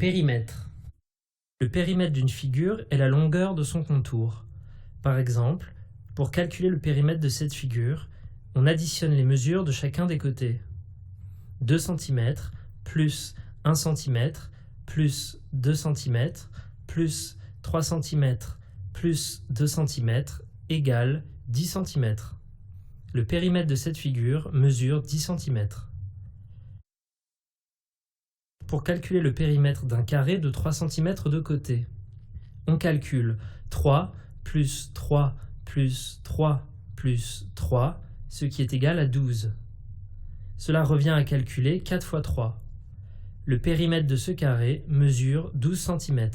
périmètre. Le périmètre d'une figure est la longueur de son contour. Par exemple, pour calculer le périmètre de cette figure, on additionne les mesures de chacun des côtés. 2 cm plus 1 cm plus 2 cm plus 3 cm plus 2 cm égale 10 cm. Le périmètre de cette figure mesure 10 cm. Pour calculer le périmètre d'un carré de 3 cm de côté, on calcule 3 plus 3 plus 3 plus 3, ce qui est égal à 12. Cela revient à calculer 4 fois 3. Le périmètre de ce carré mesure 12 cm.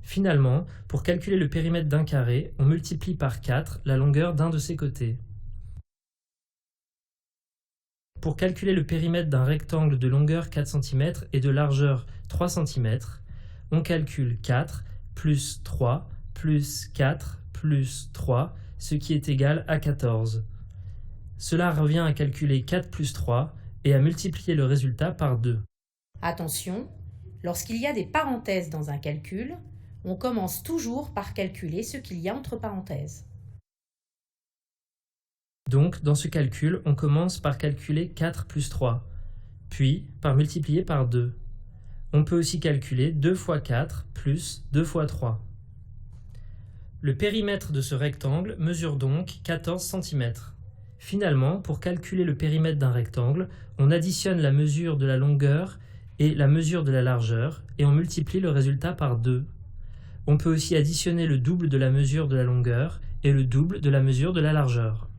Finalement, pour calculer le périmètre d'un carré, on multiplie par 4 la longueur d'un de ses côtés. Pour calculer le périmètre d'un rectangle de longueur 4 cm et de largeur 3 cm, on calcule 4 plus 3 plus 4 plus 3, ce qui est égal à 14. Cela revient à calculer 4 plus 3 et à multiplier le résultat par 2. Attention, lorsqu'il y a des parenthèses dans un calcul, on commence toujours par calculer ce qu'il y a entre parenthèses. Donc, dans ce calcul, on commence par calculer 4 plus 3, puis par multiplier par 2. On peut aussi calculer 2 fois 4 plus 2 fois 3. Le périmètre de ce rectangle mesure donc 14 cm. Finalement, pour calculer le périmètre d'un rectangle, on additionne la mesure de la longueur et la mesure de la largeur et on multiplie le résultat par 2. On peut aussi additionner le double de la mesure de la longueur et le double de la mesure de la largeur.